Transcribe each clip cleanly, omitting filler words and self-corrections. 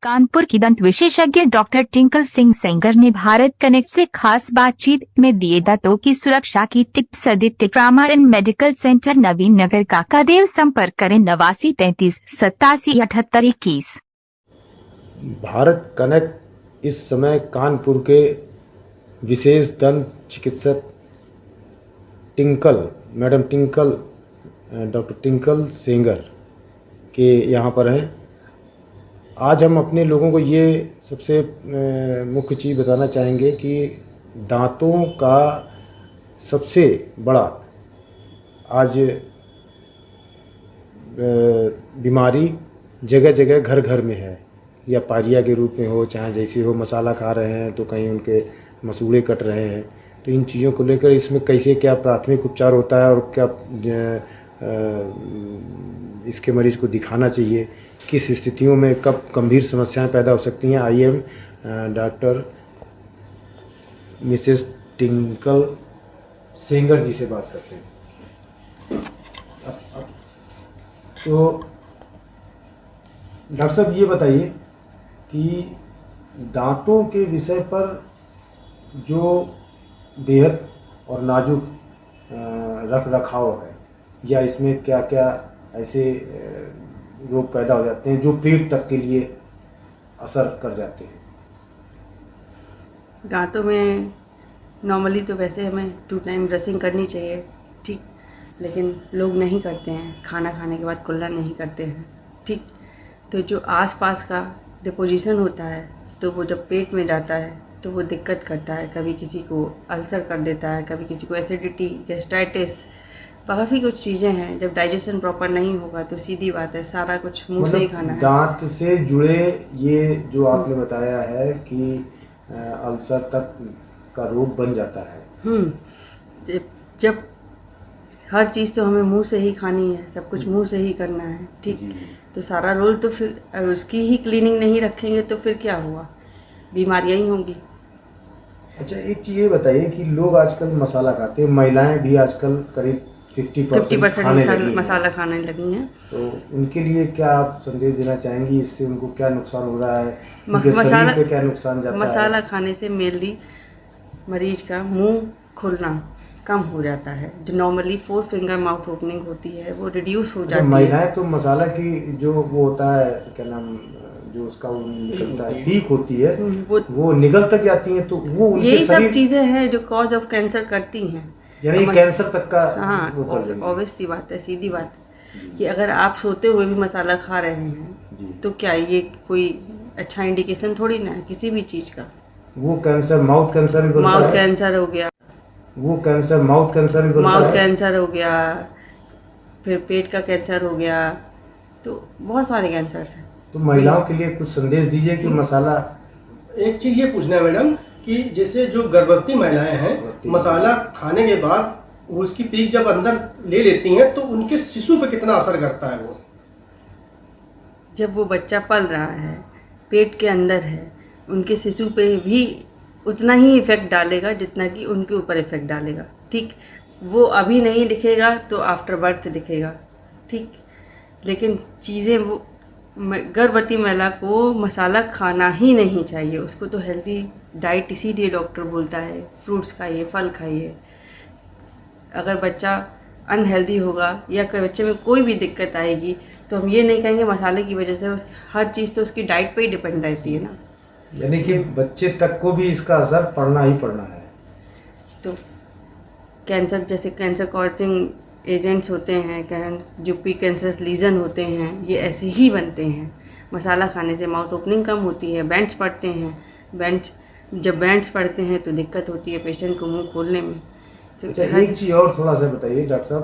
कानपुर की दंत विशेषज्ञ डॉक्टर टिंकल सिंह सेंगर ने भारत कनेक्ट से खास बातचीत में दिए दांतों की सुरक्षा की टिप्स। Aditya trauma and medical centre, Naveen Nagar, Kakadeo. संपर्क करें 8933877821। भारत कनेक्ट इस समय कानपुर के विशेष दंत चिकित्सक madam tinkle, doctor tinkle Sengar के यहाँ पर हैं। आज हम अपने लोगों को ये सबसे मुख्य चीज़ बताना चाहेंगे कि दांतों का सबसे बड़ा आज बीमारी जगह जगह घर घर में है, या पारिया के रूप में हो, चाहे जैसे हो। मसाला खा रहे हैं तो कहीं उनके मसूड़े कट रहे हैं, तो इन चीज़ों को लेकर इसमें कैसे क्या प्राथमिक उपचार होता है और क्या इसके मरीज़ को दिखाना चाहिए, किस स्थितियों में कब गंभीर समस्याएं पैदा हो सकती हैं। आइए हम डॉक्टर मिसेस टिंकल सेंगर जी से बात करते हैं। तो डॉक्टर साहब ये बताइए कि दांतों के विषय पर जो बेहद और नाजुक रख रखाव है, या इसमें क्या क्या ऐसे रोग पैदा हो जाते हैं जो पेट तक के लिए असर कर जाते हैं। दांतों में नॉर्मली तो वैसे हमें 2 टाइम ब्रशिंग करनी चाहिए, ठीक, लेकिन लोग नहीं करते हैं। खाना खाने के बाद कुल्ला नहीं करते हैं, ठीक। तो जो आसपास का डिपोजिशन होता है, तो वो जब पेट में जाता है तो वो दिक्कत करता है। कभी किसी को अल्सर कर देता है, कभी किसी को एसिडिटी, गैस्ट्राइटिस, काफ़ी कुछ चीज़ें हैं। जब डाइजेशन प्रॉपर नहीं होगा तो सीधी बात है सारा कुछ मुंह से ही खाना है। दांत से जुड़े ये जो आपने बताया है कि अल्सर तक का रोग बन जाता है। जब हर चीज़ तो हमें मुंह से ही खानी है, सब कुछ मुंह से ही करना है, ठीक। तो सारा रोल तो फिर उसकी ही क्लीनिंग नहीं रखेंगे तो फिर क्या हुआ, बीमारियां ही होंगी। अच्छा, एक चीज़ ये बताइए कि लोग आजकल मसाला खाते हैं, महिलाएं भी आजकल करीब 50% मसाला खाने लगी हैं। तो उनके लिए क्या आप संदेश देना चाहेंगी? इससे उनको क्या नुकसान हो रहा है, उनके शरीर पे क्या नुकसान जाता है? मसाला खाने से मेनली मरीज का मुंह खुलना कम हो जाता है। जो नॉर्मली 4 फिंगर माउथ ओपनिंग होती है वो रिड्यूस हो जाती है। महिलाएं तो मसाला की जो वो होता है, क्या नाम, जो उसका वो निकलता है, पीक होती है, वो निकल तक जाती हैं, तो वो यही सब चीजें हैं जो कॉज ऑफ कैंसर करती हैं, यानी कैंसर तक का। हाँ, ऑब्वियस सी बात है, सीधी बात है कि अगर आप सोते हुए भी मसाला खा रहे हैं तो क्या ये कोई अच्छा इंडिकेशन थोड़ी ना है किसी भी चीज का। वो कैंसर, माउथ कैंसर भी बोलता है। माउथ कैंसर हो गया, वो कैंसर माउथ कैंसर भी बोलता है। माउथ कैंसर हो गया, फिर पेट का कैंसर हो गया, तो बहुत सारे कैंसर हैं। तो महिलाओं के लिए कुछ संदेश दीजिए कि मसाला। एक चीज ये पूछना है मैडम कि जैसे जो गर्भवती महिलाएं हैं, मसाला खाने के बाद वो उसकी पीक जब अंदर ले लेती हैं तो उनके शिशु पे कितना असर करता है वो? जब वो बच्चा पल रहा है, पेट के अंदर है, उनके शिशु पे भी उतना ही इफेक्ट डालेगा जितना कि उनके ऊपर इफेक्ट डालेगा, ठीक। वो अभी नहीं दिखेगा तो आफ्टर बर्थ दिखेगा, ठीक। लेकिन चीज़ें वो गर्भवती महिला को मसाला खाना ही नहीं चाहिए। उसको तो हेल्दी डाइट इसीलिए डॉक्टर बोलता है फ्रूट्स खाइए, फल खाइए। अगर बच्चा अनहेल्दी होगा या बच्चे में कोई भी दिक्कत आएगी तो हम ये नहीं कहेंगे मसाले की वजह से। हर चीज़ तो उसकी डाइट पे ही डिपेंड रहती है ना, यानी कि बच्चे तक को भी इसका असर पड़ना ही पड़ना है। तो कैंसर जैसे कैंसर कॉजिंग एजेंट्स होते हैं, जो प्री कैंसरस लीजन होते हैं, ये ऐसे ही बनते हैं। मसाला खाने से माउथ ओपनिंग कम होती है, बैंड्स पड़ते हैं। जब बैंड्स पड़ते हैं तो दिक्कत होती है पेशेंट को मुंह खोलने में। तो अच्छा, एक चीज़ और थोड़ा सा बताइए डॉक्टर साहब।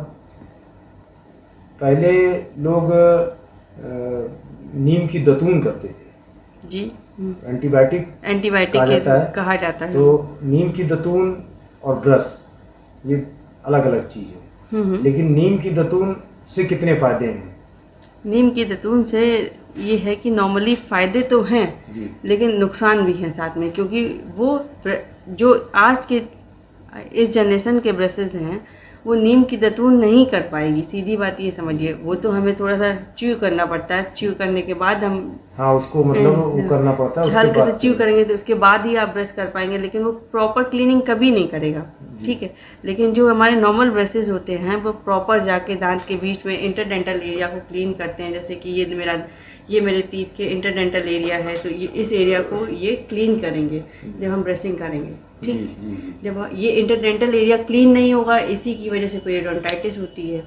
पहले लोग नीम की दतून करते थे जी, एंटीबायोटिक कहा जाता है। तो नीम की दतून और ब्रश ये अलग अलग चीज़ है, लेकिन नीम की दतून से कितने फायदे हैं? नीम की दतून से ये है कि नॉर्मली फ़ायदे तो हैं लेकिन नुकसान भी हैं साथ में, क्योंकि वो जो आज के इस जनरेशन के ब्रशेज़ हैं वो नीम की दतून नहीं कर पाएगी, सीधी बात ये समझिए। वो तो हमें थोड़ा सा च्यू करना पड़ता है, च्यू करने के बाद हम हाँ उसको मतलब वो करना पड़ता है, उसके हल्के से बाद च्यू करेंगे तो उसके बाद ही आप ब्रश कर पाएंगे, लेकिन वो प्रॉपर क्लीनिंग कभी नहीं करेगा, ठीक है। लेकिन जो हमारे नॉर्मल ब्रशेज होते हैं वो प्रॉपर जाके दांत के बीच में इंटरडेंटल एरिया को क्लीन करते हैं। जैसे कि ये मेरे टीथ के इंटरडेंटल एरिया है, तो ये इस एरिया को ये क्लीन करेंगे जब हम ब्रशिंग करेंगे, ठीक। जब ये इंटरडेंटल एरिया क्लीन नहीं होगा, इसी की वजह से पेरियोडोंटाइटिस होती है,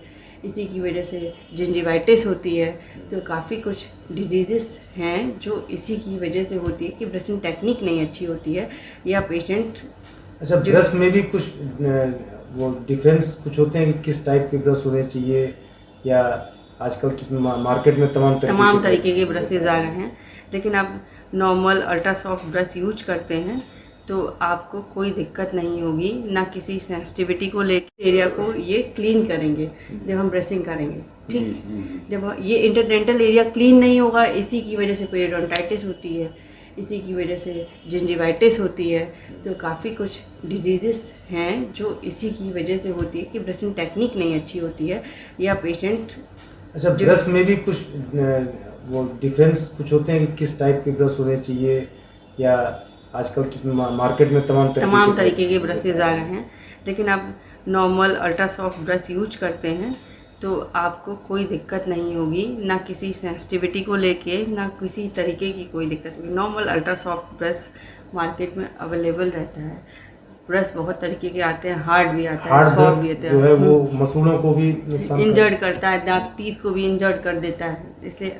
इसी की वजह से जिंजिवाइटिस होती है। तो काफ़ी कुछ डिजीज़ेस हैं जो इसी की वजह से होती है कि ब्रशिंग टेक्निक नहीं अच्छी होती है, या पेशेंट। अच्छा, ब्रश में भी कुछ वो डिफरेंस कुछ होते हैं कि किस टाइप के ब्रश होने चाहिए, या आजकल तो मार्केट में तमाम तरीके के ब्रशेज आ रहे हैं, लेकिन आप normal ultra soft brush use करते हैं तो आपको कोई दिक्कत नहीं होगी, ना किसी सेंसिटिविटी को लेकर। एरिया को ये क्लीन करेंगे जब हम ब्रशिंग करेंगे, ठीक। जब ये इंटरडेंटल एरिया क्लीन नहीं होगा, इसी की वजह से पेरियोडोंटाइटिस होती है, इसी की वजह से जिंजिवाइटिस होती है। तो काफ़ी कुछ डिजीज़ेस हैं जो इसी की वजह से होती है कि ब्रशिंग टेक्निक नहीं अच्छी होती है, या पेशेंट। अच्छा, ब्रश में भी कुछ वो डिफरेंस कुछ होते हैं कि किस टाइप के ब्रश होने चाहिए, या आजकल तो मार्केट में तमाम तरीके के ब्रशेज आ रहे हैं, लेकिन आप normal ultra soft brush use करते हैं तो आपको कोई दिक्कत नहीं होगी, ना किसी सेंसिटिविटी को लेके, ना किसी तरीके की कोई दिक्कत होगी। Normal ultra soft brush market में अवेलेबल रहता है। ब्रश बहुत तरीके के आते हैं, हार्ड भी आता है, सॉफ्ट भी आता है, जो है वो मसूड़ों को भी इंजर्ड करता है, दांत टीथ को भी इंजर्ड कर देता है। इसलिए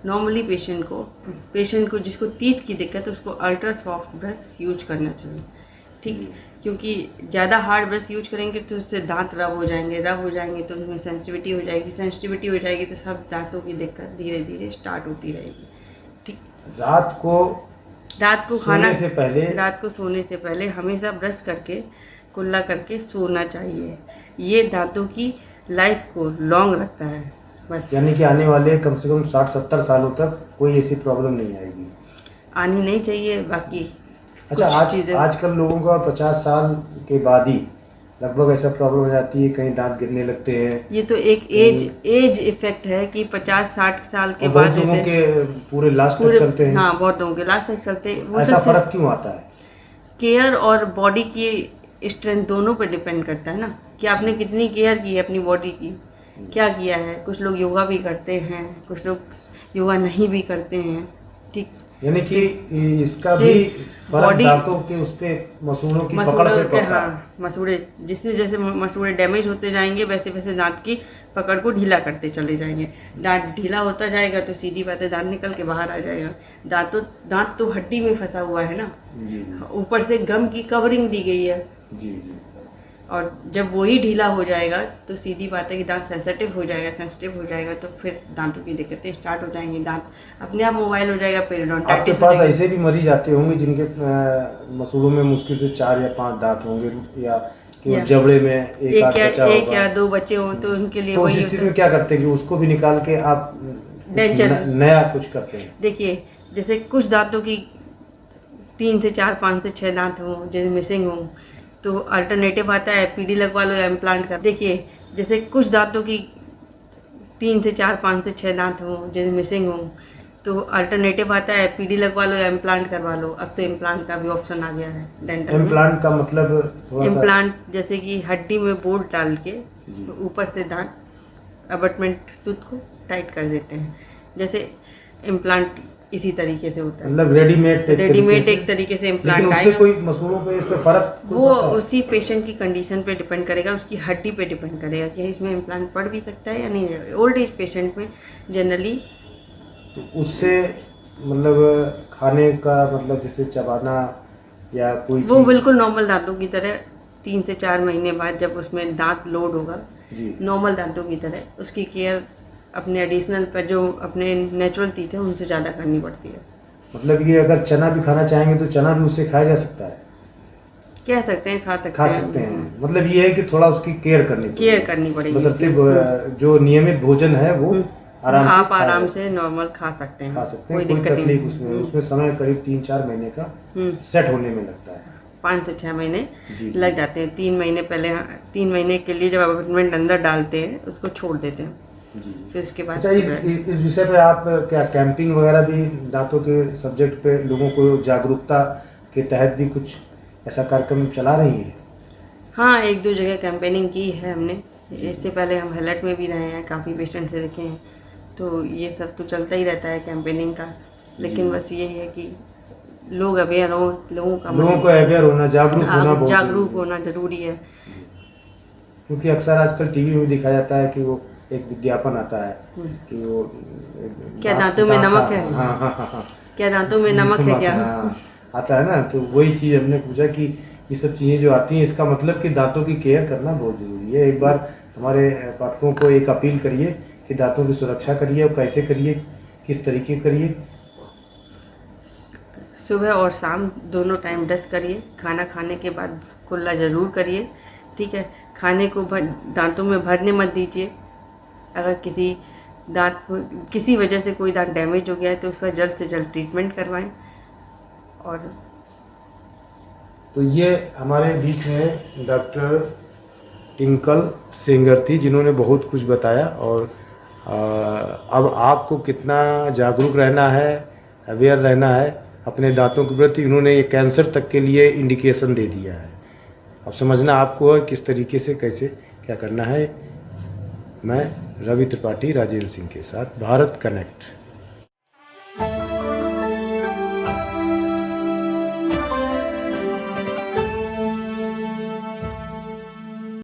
नॉर्मली पेशेंट को जिसको टीथ की दिक्कत है उसको अल्ट्रा सॉफ्ट ब्रश यूज करना चाहिए, ठीक। क्योंकि ज़्यादा हार्ड ब्रश यूज करेंगे तो उससे दांत रब हो जाएंगे तो उसमें सेंसिटिविटी हो जाएगी तो सब दांतों की दिक्कत धीरे धीरे स्टार्ट होती रहेगी, ठीक। रात को सोने से पहले हमेशा ब्रश करके कुल्ला करके सोना चाहिए। ये दांतों की लाइफ को लॉन्ग रखता है, बस। यानी कि आने वाले कम से कम 60-70 सालों तक कोई ऐसी प्रॉब्लम नहीं आएगी, आनी नहीं चाहिए। बाकी अच्छा, आजकल लोगों का 50 साल के बाद ही लगभग ऐसा प्रॉब्लम हो जाती है, कहीं दांत गिरने लगते हैं। ये तो एक एज इफेक्ट है कि 50-60 साल के बाद लोगों के पूरे लास्ट तक चलते हैं। हाँ, बहुत लोगों के लास्ट तक चलते हैं। ऐसा फर्क क्यों आता है? केयर और बॉडी की स्ट्रेंथ दोनों पर डिपेंड करता है ना, कि आपने कितनी केयर की है अपनी बॉडी की, क्या किया है। कुछ लोग योगा भी करते हैं, कुछ लोग योगा नहीं भी करते हैं, ठीक। यानी कि इसका भी फर्क दांतों के उस पे मसूड़ों की पकड़ पे पड़ता है। हाँ, मसूड़े जिसमें जैसे मसूड़े डैमेज होते जाएंगे वैसे वैसे दांत की पकड़ को ढीला करते चले जाएंगे। दांत ढीला होता जाएगा तो सीधी बात है दांत निकल के बाहर आ जाएगा। दांत तो हड्डी में फंसा हुआ है ना, ऊपर से गम की कवरिंग दी गई है जी। और जब वही ढीला हो जाएगा तो सीधी बात है कि दांत सेंसिटिव हो जाएगा तो फिर दांतों की दिक्कतें स्टार्ट हो जाएंगी, दांत अपने आप मोबाइल हो जाएगा, पेरियोडोंटाइटिस। आपके पास ऐसे भी मरीज आते होंगे जिनके मसूड़ों में मुश्किल से 4 या 5 दांत होंगे, या जबड़े में एक या 2 बचे हो, तो उनके लिए तो उस स्थिति में क्या करते हैं कि उसको भी निकाल के आप नया कुछ करते हैं? देखिए, जैसे कुछ दांतों की 3 से 4, 5 से 6 दांत हो जैसे मिसिंग हो तो अल्टरनेटिव आता है पीडी लगवा लो या इम्प्लांट कर। देखिए, जैसे कुछ दांतों की 3 से 4, 5 से 6 दांत हो जैसे मिसिंग हो तो अल्टरनेटिव आता है पीडी लगवा लो या इम्प्लांट करवा लो। अब तो इम्प्लांट का भी ऑप्शन आ गया है डेंटल में। इम्प्लांट का मतलब इम्प्लांट जैसे कि हड्डी में बोल्ट डाल के ऊपर से दांत अबटमेंट टूथ को टाइट कर देते हैं। जैसे इम्प्लांट इसी तरीके से होता है, मतलब रेडीमेड एक तरीके से इम्प्लांट आएगा। कोई मसूड़ों पे इस पे फर्क वो उसी पेशेंट की कंडीशन पे डिपेंड करेगा, उसकी हड्डी पे डिपेंड करेगा कि इसमें इम्प्लांट पड़ भी सकता है या नहीं। ओल्ड एज पेशेंट में जनरली तो उससे मतलब खाने का मतलब जैसे चबाना या कोई वो बिल्कुल नॉर्मल दांतों की तरह 3 से 4 महीने बाद जब उसमें दांत लोड होगा नॉर्मल दांतों की तरह उसकी केयर अपने एडिशनल पर जो अपने नेचुरल टीथ है उनसे ज़्यादा करनी पड़ती है। मतलब ये अगर चना भी खाना चाहेंगे तो चना भी उससे खाया जा सकता है? कह सकते हैं, खा सकते हैं। मतलब ये है कि थोड़ा उसकी केयर करनी पड़ेगी। मतलब जो नियमित भोजन है वो आराम से नॉर्मल खा सकते हैं, कोई दिक्कत नहीं उसमें समय करीब 3-4 महीने का सेट होने में लगता है। 5 से 6 महीने जी। लग जाते हैं। 3 महीने पहले 3 महीने के लिए जब अपॉइंटमेंट अंदर डालते हैं उसको छोड़ देते हैं, जी। फिर उसके बाद अच्छा, इस विषय पे आप क्या कैंपिंग वगैरह भी दांतों के सब्जेक्ट पे लोगों को जागरूकता के तहत भी कुछ ऐसा कार्यक्रम चला रही है? हाँ, 1-2 जगह कैंपेनिंग की है हमने। इससे पहले हम हेलट में भी रहे हैं, काफ़ी पेशेंट से देखे हैं, तो ये सब तो चलता ही रहता है कैंपेनिंग का। लेकिन बस ये है कि लोग अवेयर हों, लोगों को अवेयर होना, जागरूक होना बहुत जागरूक जरूरी है। होना जरूरी है। क्योंकि अक्सर आजकल टीवी में दिखाया जाता है कि वो एक विज्ञापन आता है कि वो क्या दांतों में नमक है? हाँ हाँ हाँ हाँ, क्या दांतों में नमक है क्या? हाँ, आता है ना। तो वही चीज़ हमने पूछा कि ये सब चीज़ें जो आती हैं, इसका मतलब कि दांतों की केयर करना बहुत जरूरी है। एक बार हमारे पाठकों को एक अपील करिए कि दांतों की सुरक्षा करिए, और कैसे करिए, किस तरीके करिए? सुबह और शाम दोनों टाइम ब्रश करिए, खाना खाने के बाद कुल्ला ज़रूर करिए, ठीक है। खाने को दांतों में भरने मत दीजिए। अगर किसी वजह से कोई दांत डैमेज हो गया है तो उसका जल्द से जल्द ट्रीटमेंट करवाएं। और तो ये हमारे बीच में डॉक्टर टिंकल सेंगर थी, जिन्होंने बहुत कुछ बताया। और अब आपको कितना जागरूक रहना है, अवेयर रहना है अपने दांतों के प्रति, उन्होंने ये कैंसर तक के लिए इंडिकेशन दे दिया है। अब समझना आपको है किस तरीके से कैसे क्या करना है। मैं रवि त्रिपाठी राजेंद्र सिंह के साथ, भारत कनेक्ट।